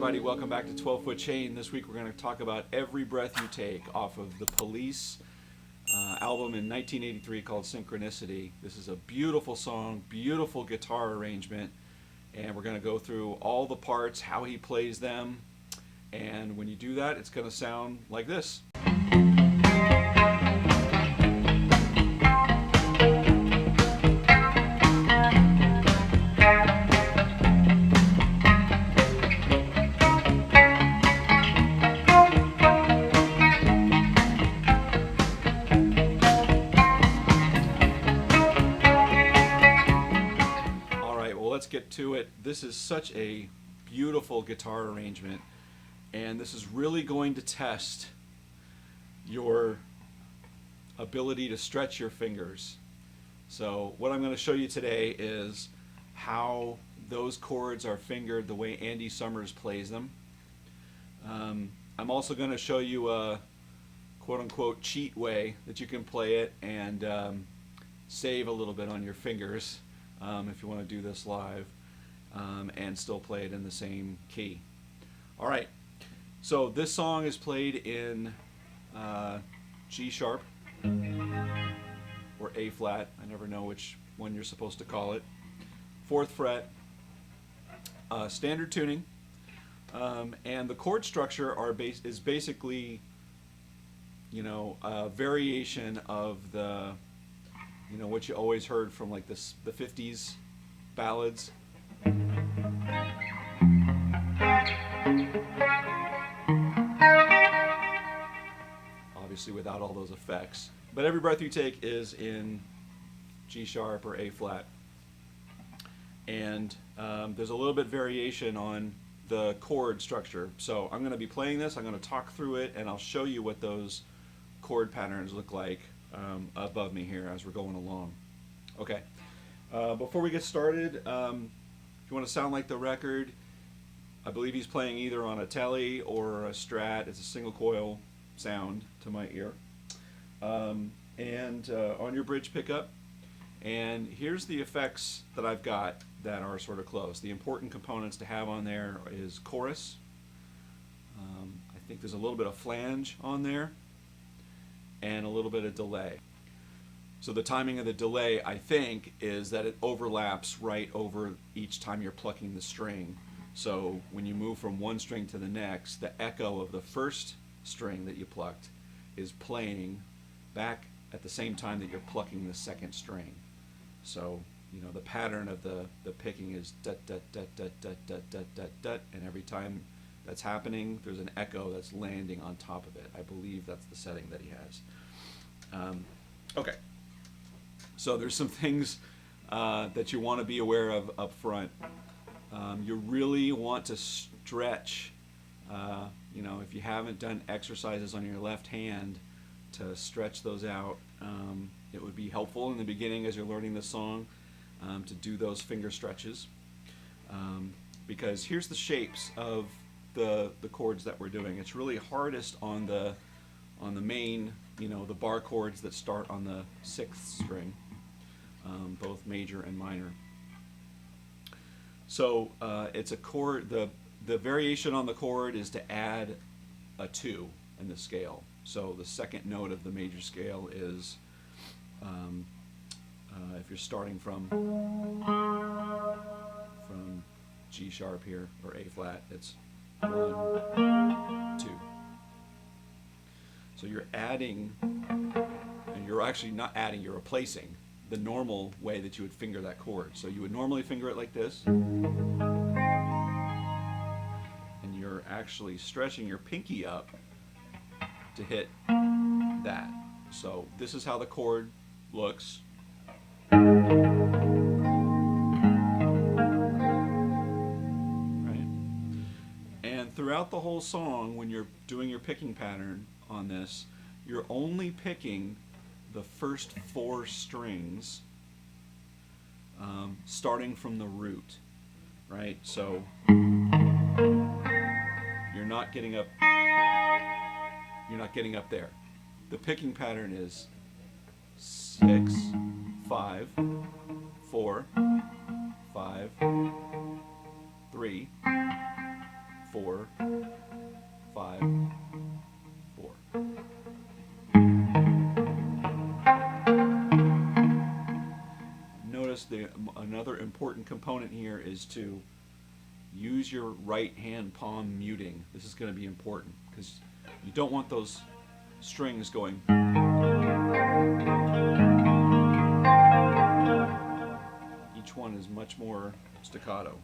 everybody, welcome back to 12 Foot Chain. This week we're going to talk about Every Breath You Take off of the Police album in 1983 called Synchronicity. This is a beautiful song, beautiful guitar arrangement, and we're going to go through all the parts, how he plays them, and when you do that it's going to sound like this. Let's get to it. This is such a beautiful guitar arrangement, and this is really going to test your ability to stretch your fingers. So what I'm going to show you today is how those chords are fingered the way Andy Summers plays them. I'm also going to show you a quote-unquote cheat way that you can play it and save a little bit on your fingers. If you want to do this live and still play it in the same key. All right, so this song is played in G sharp or A flat. I never know which one you're supposed to call it. 4th fret, standard tuning, and the chord structure is basically, you know, a variation of the, you know, what you always heard from like the 50s ballads. Obviously without all those effects. But Every Breath You Take is in G sharp or A flat. And there's a little bit variation on the chord structure. So I'm going to be playing this, I'm going to talk through it, and I'll show you what those chord patterns look like above me here as we're going along. Okay, before we get started, if you want to sound like the record, I believe he's playing either on a Tele or a Strat. It's a single coil sound to my ear. And on your bridge pickup. And here's the effects that I've got that are sort of close. The important components to have on there is chorus. I think there's a little bit of flange on there and a little bit of delay. So the timing of the delay, I think, is that it overlaps right over each time you're plucking the string. So when you move from one string to the next, the echo of the first string that you plucked is playing back at the same time that you're plucking the second string. So, you know, the pattern of the picking is dut dut dut dut dut dut dut dut dut, and every time that's happening, there's an echo that's landing on top of it. I believe that's the setting that he has. Okay, so there's some things that you want to be aware of up front. You really want to stretch, you know, if you haven't done exercises on your left hand to stretch those out, it would be helpful in the beginning as you're learning the song to do those finger stretches. Because here's the shapes of the chords that we're doing. It's really hardest on the main, you know, the bar chords that start on the 6th string, both major and minor. So it's a chord, the variation on the chord is to add a 2 in the scale. So the second note of the major scale is, if you're starting from G sharp here, or A flat, it's 1, 2. So you're adding, and you're actually not adding, you're replacing the normal way that you would finger that chord. So you would normally finger it like this, and you're actually stretching your pinky up to hit that. So this is how the chord looks. Throughout the whole song, when you're doing your picking pattern on this, you're only picking the first 4 strings, starting from the root, right? So you're not getting up there. The picking pattern is 6, 5, 4, 5, 3, 4, 5, 4. Notice another important component here is to use your right hand palm muting. This is going to be important because you don't want those strings going. Each one is much more staccato.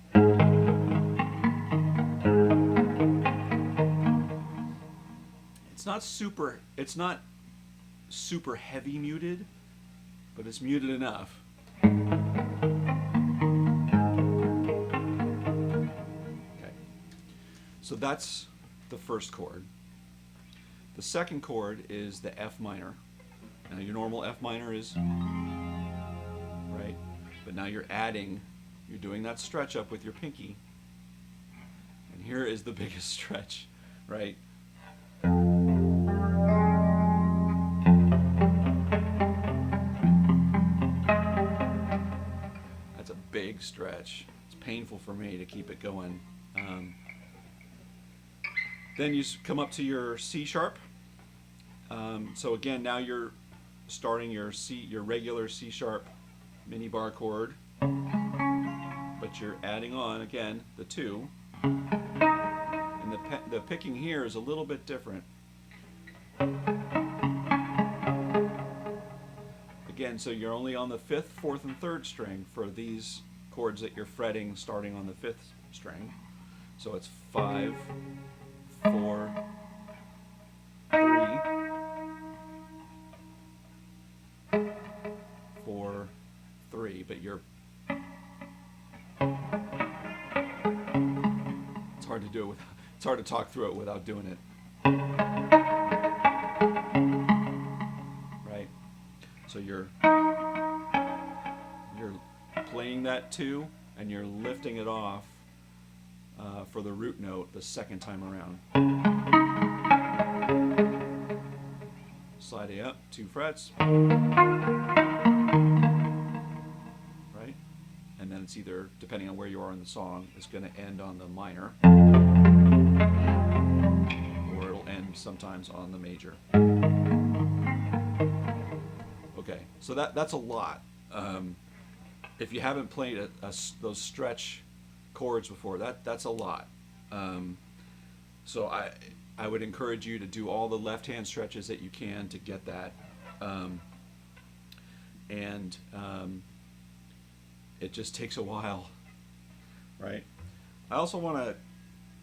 It's not super heavy muted, but it's muted enough. Okay. So that's the first chord. The second chord is the F minor. Now your normal F minor is right, but now you're doing that stretch up with your pinky. And here is the biggest stretch, right? That's a big stretch. It's painful for me to keep it going. Then you come up to your C sharp. So again, now you're starting your regular C sharp mini bar chord, but you're adding on again the 2, and the picking here is a little bit different. Again, so you're only on the 5th, 4th, and 3rd string for these chords that you're fretting starting on the 5th string. So it's 5, 4, 3, 4, 3, but it's hard to do it it's hard to talk through it without doing it. Right? So you're playing that 2 and you're lifting it off for the root note the second time around. Sliding up 2 frets. Right? And then it's either, depending on where you are in the song, it's going to end on the minor, or it'll end sometimes on the major. Okay, so that's a lot. If you haven't played those stretch chords before, that's a lot. So I would encourage you to do all the left hand stretches that you can to get that. It just takes a while, right? I also want to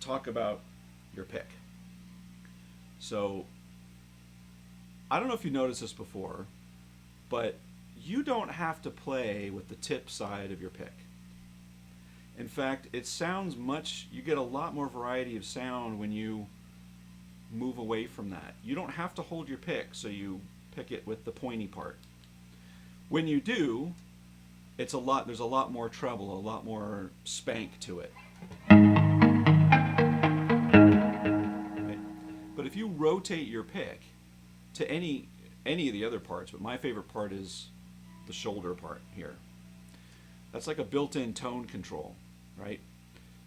talk about your pick. So I don't know if you noticed this before, but you don't have to play with the tip side of your pick. In fact, it sounds you get a lot more variety of sound when you move away from that. You don't have to hold your pick, so you pick it with the pointy part. When you do, there's a lot more treble, a lot more spank to it. Right? But if you rotate your pick to any of the other parts, but my favorite part is the shoulder part here. That's like a built-in tone control, right?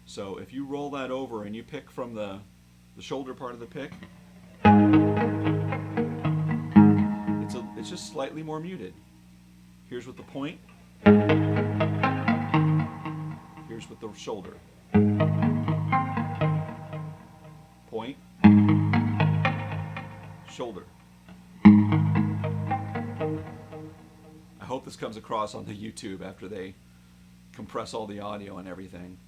So if you roll that over and you pick from the shoulder part of the pick, it's just slightly more muted. Here's with the point. Here's with the shoulder. Point. Shoulder. I hope this comes across on the YouTube after they compress all the audio and everything.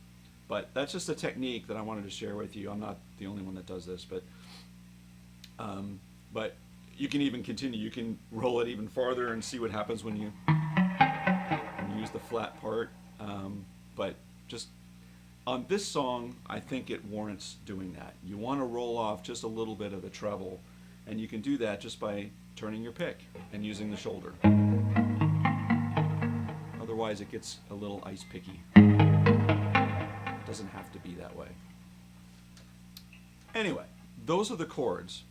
But that's just a technique that I wanted to share with you. I'm not the only one that does this, but you can even continue. You can roll it even farther and see what happens when you use the flat part. But just on this song, I think it warrants doing that. You want to roll off just a little bit of the treble, and you can do that just by turning your pick and using the shoulder. Otherwise, it gets a little ice picky. It doesn't have to be that way. Anyway, those are the chords.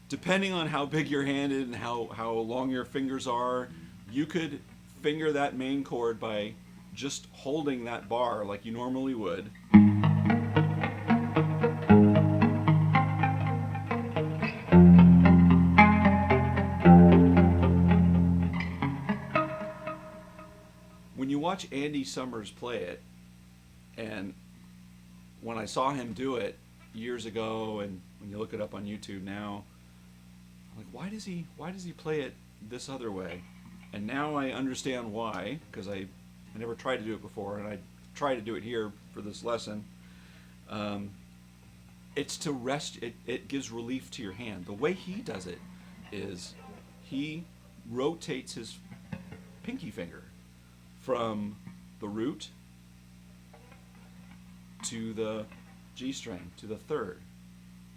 Depending on how big your hand is and how long your fingers are, you could finger that main chord by just holding that bar like you normally would. when you watch Andy Summers play it, and when I saw him do it years ago, and when you look it up on YouTube now, I'm like, why does he play it this other way? And now I understand why, because I never tried to do it before, and I try to do it here for this lesson. It's to rest. It gives relief to your hand. The way he does it is he rotates his pinky finger from the root to the G string, to the third.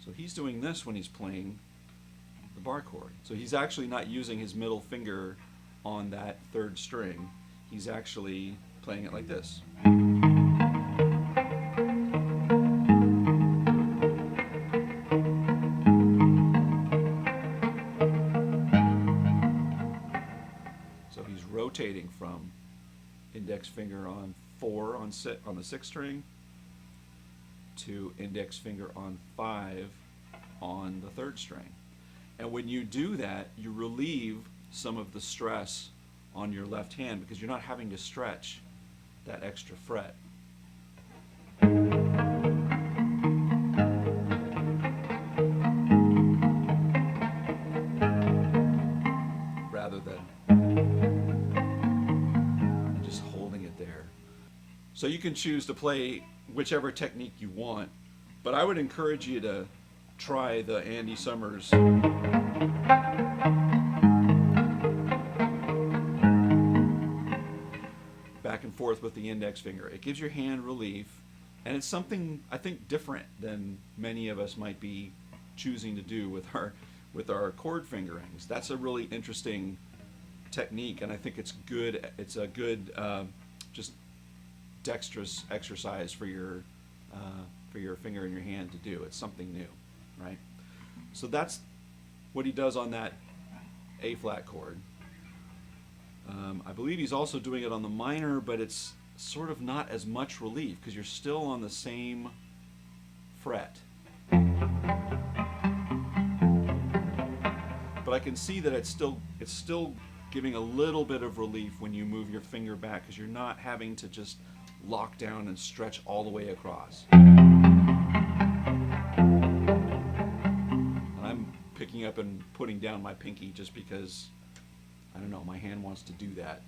So he's doing this when he's playing the bar chord. So he's actually not using his middle finger on that third string. He's actually playing it like this. So he's rotating from index finger on 4 on the 6th string to index finger on 5 on the 3rd string. And when you do that, you relieve some of the stress on your left hand because you're not having to stretch that extra fret. Rather than just holding it there. So you can choose to play whichever technique you want, but I would encourage you to try the Andy Summers back and forth with the index finger. It gives your hand relief, and it's something I think different than many of us might be choosing to do with our chord fingerings. That's a really interesting technique, and I think it's good. It's a good just dexterous exercise for your finger in your hand to do. It's something new, right? So that's what he does on that A flat chord. I believe he's also doing it on the minor, but it's sort of not as much relief because you're still on the same fret. But I can see that it's still giving a little bit of relief when you move your finger back because you're not having to just lock down and stretch all the way across. And I'm picking up and putting down my pinky just because, I don't know, my hand wants to do that,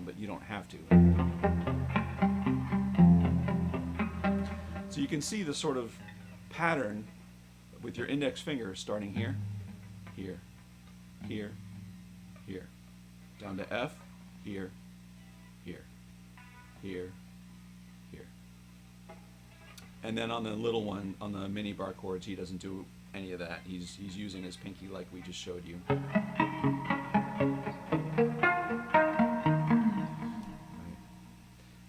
but you don't have to. So you can see the sort of pattern with your index finger starting here, here, here, here, down to F, here, here, here, here. And then on the little one, on the mini bar chords, he doesn't do any of that. He's using his pinky like we just showed you.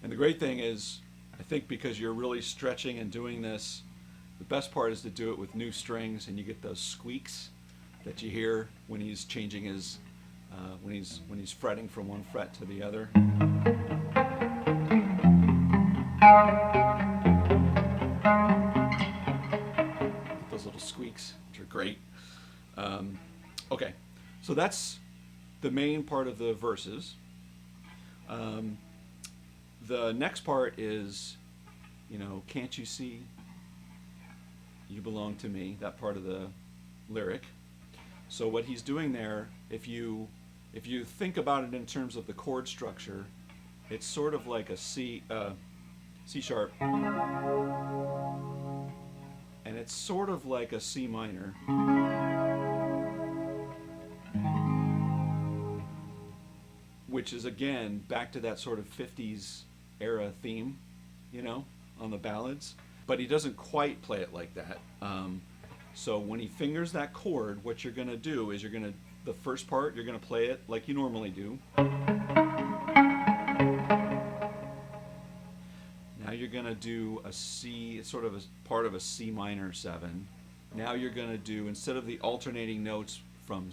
And the great thing is, I think because you're really stretching and doing this, the best part is to do it with new strings, and you get those squeaks that you hear when he's changing his, when he's fretting from one fret to the other. Get those little squeaks, which are great. Okay, so that's the main part of the verses. The next part is, can't you see you belong to me, that part of the lyric. So what he's doing there, if you think about it in terms of the chord structure, it's sort of like a C sharp, and it's sort of like a C minor, which is again back to that sort of 50s era theme, on the ballads. But he doesn't quite play it like that. So when he fingers that chord, what you're going to do is the first part, you're going to play it like you normally do. Now you're going to do a C, it's sort of a part of a C minor 7. Now you're going to do, instead of the alternating notes from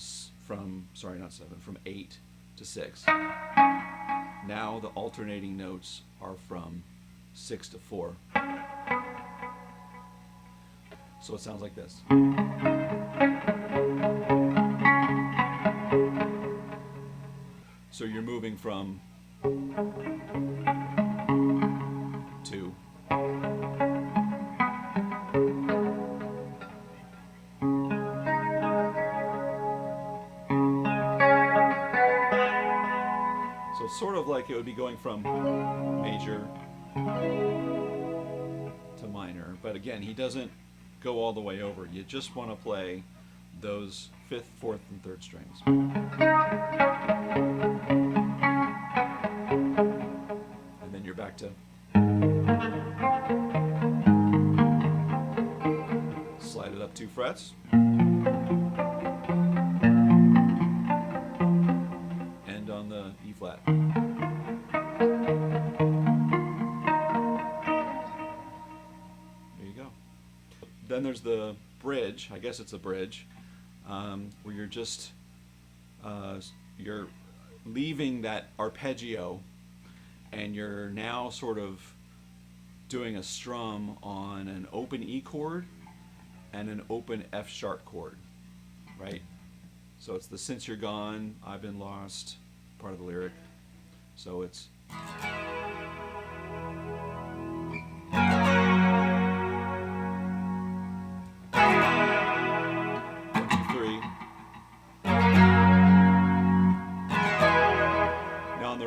8 to 6, now the alternating notes are from 6 to 4. So it sounds like this. So you're moving from 2. So it's sort of like it would be going from major to minor, but again, he doesn't go all the way over. You just want to play those 5th, 4th, and 3rd strings. And then you're back to slide it up 2 frets. End on the E flat. Then there's the bridge, I guess it's a bridge, where you're just, you're leaving that arpeggio and you're now sort of doing a strum on an open E chord and an open F sharp chord, right? So it's the "Since You're Gone, I've Been Lost" part of the lyric. So it's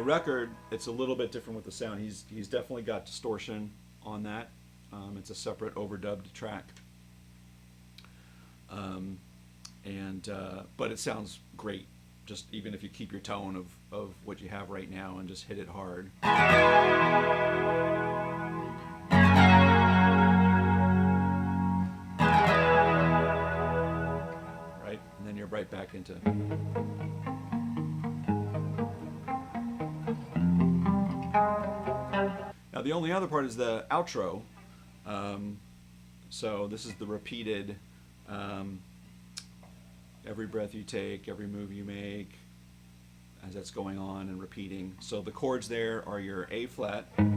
record, it's a little bit different with the sound. He's definitely got distortion on that. It's a separate overdubbed track, but it sounds great. Just even if you keep your tone of what you have right now and just hit it hard. Right, and then you're right back into. Now the only other part is the outro. So this is the repeated every breath you take, every move you make, as that's going on and repeating. So the chords there are your A flat, your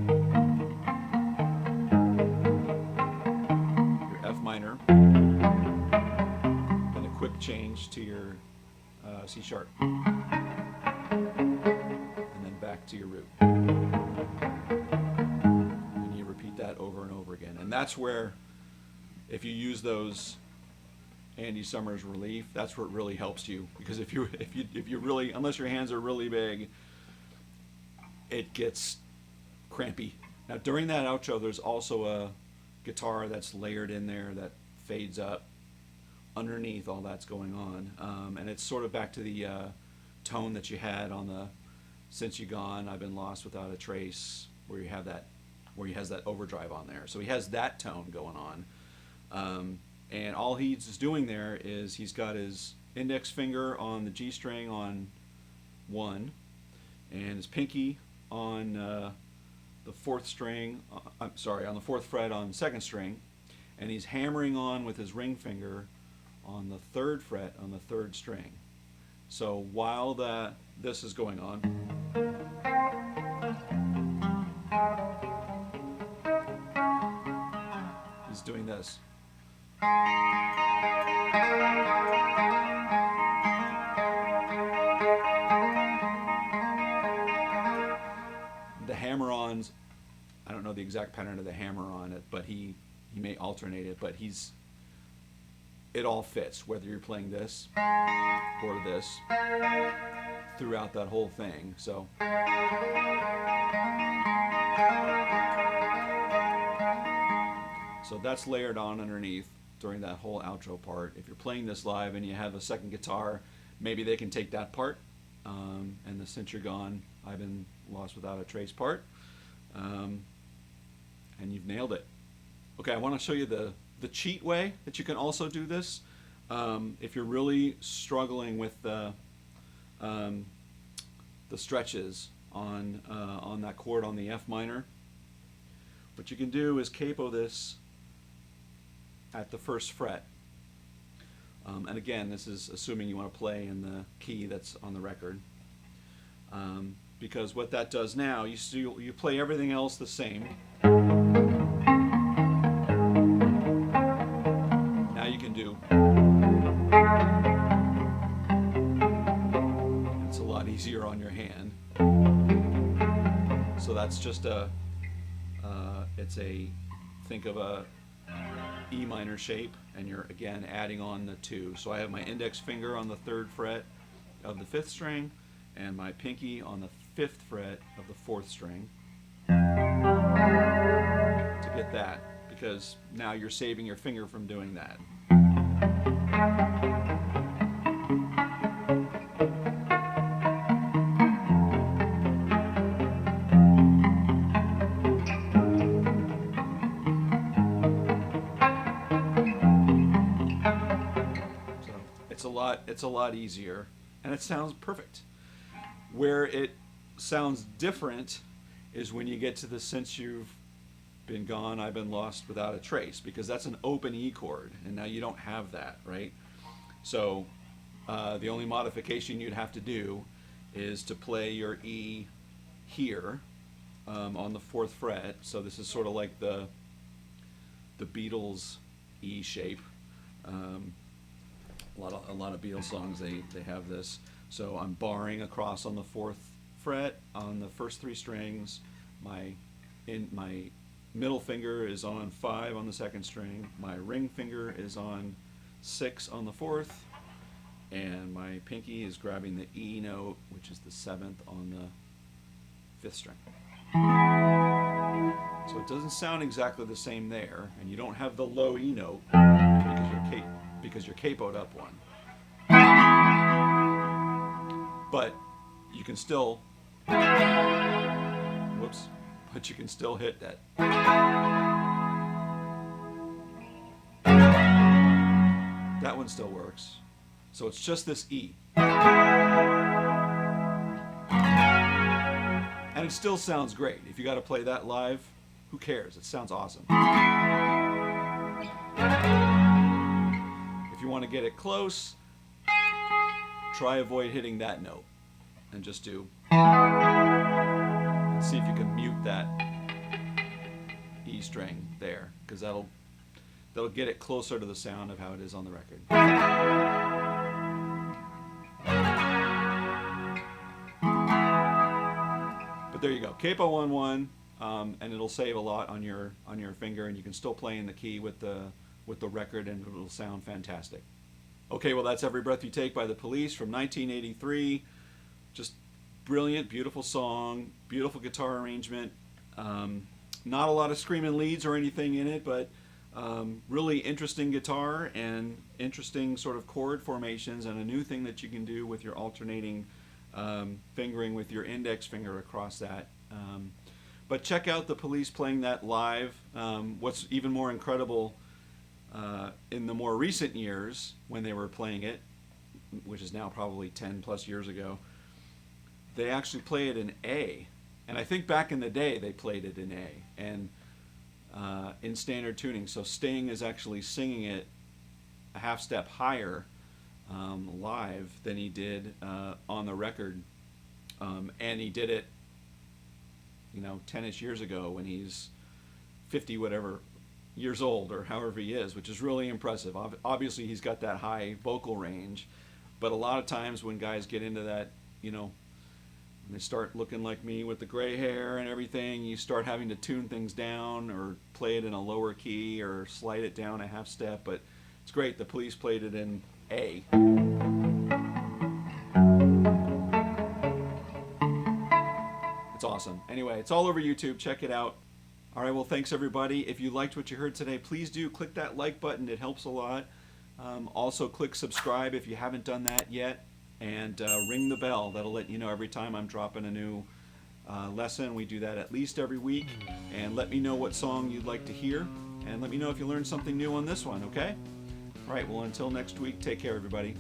F minor, then a quick change to your C sharp, and then back to your root. That over and over again, and that's where, if you use those Andy Summers relief, that's where it really helps you, because if you really, unless your hands are really big, it gets crampy. Now during that outro, there's also a guitar that's layered in there that fades up underneath all that's going on, and it's sort of back to the tone that you had on the "Since You Gone, I've Been Lost Without a Trace," where you have that, where he has that overdrive on there. So he has that tone going on. And all he's doing there is he's got his index finger on the G string on 1, and his pinky on the 4th string, on the 4th fret on 2nd string, and he's hammering on with his ring finger on the 3rd fret on the 3rd string. So while this is going on, he's doing this. The hammer-ons, I don't know the exact pattern of the hammer on it, but he may alternate it, but it all fits, whether you're playing this or this, throughout that whole thing. So that's layered on underneath during that whole outro part. If you're playing this live and you have a second guitar, maybe they can take that part, and the "Since You're Gone, I've Been Lost Without a Trace" part, and you've nailed it. Okay, I want to show you the cheat way that you can also do this. If you're really struggling with the stretches on that chord on the F minor, what you can do is capo this at the 1st fret. And again, this is assuming you want to play in the key that's on the record. Because what that does now, you play everything else the same. Now you can do. It's a lot easier on your hand. So that's just it's a, think of a E minor shape, and you're again adding on the 2. So I have my index finger on the 3rd fret of the 5th string, and my pinky on the 5th fret of the 4th string to get that, because now you're saving your finger from doing that. It's a lot easier, and it sounds perfect. Where it sounds different is when you get to the "Since You've Been Gone, I've Been Lost Without a Trace," because that's an open E chord, and now you don't have that, right? So the only modification you'd have to do is to play your E here on the 4th fret. So this is sort of like the Beatles E shape. A lot of Beatles songs, they have this. So I'm barring across on the 4th fret on the first 3 strings. My middle finger is on 5 on the 2nd string. My ring finger is on 6 on the 4th, and my pinky is grabbing the E note, which is the 7th on the 5th string. So it doesn't sound exactly the same there, and you don't have the low E note because you're capoed up one. But you can still, but you can still hit that. That one still works. So it's just this E. And it still sounds great. If you got to play that live, who cares? It sounds awesome. If you want to get it close, try avoid hitting that note and just do, and see if you can mute that E string there, because that'll get it closer to the sound of how it is on the record. But there you go, capo 1-1, and it'll save a lot on your finger, and you can still play in the key with the record, and it'll sound fantastic. Okay, well, that's Every Breath You Take by the Police from 1983. Just brilliant, beautiful song, beautiful guitar arrangement. Not a lot of screaming leads or anything in it, but really interesting guitar and interesting sort of chord formations, and a new thing that you can do with your alternating fingering with your index finger across that. But check out the Police playing that live. What's even more incredible, in the more recent years when they were playing it, which is now probably 10 plus years ago, they actually play it in A. And I think back in the day they played it in A and in standard tuning. So Sting is actually singing it a half step higher live than he did on the record. And he did it, 10-ish years ago when he's 50 whatever years old, or however he is, which is really impressive. Obviously he's got that high vocal range, but a lot of times when guys get into that, when they start looking like me with the gray hair and everything, you start having to tune things down or play it in a lower key or slide it down a half step. But it's great. The Police played it in A. It's awesome. Anyway, it's all over YouTube. Check it out. All right, well, thanks, everybody. If you liked what you heard today, please do click that like button. It helps a lot. Also, click subscribe if you haven't done that yet. And ring the bell. That'll let you know every time I'm dropping a new lesson. We do that at least every week. And let me know what song you'd like to hear. And let me know if you learned something new on this one, okay? All right, well, until next week, take care, everybody.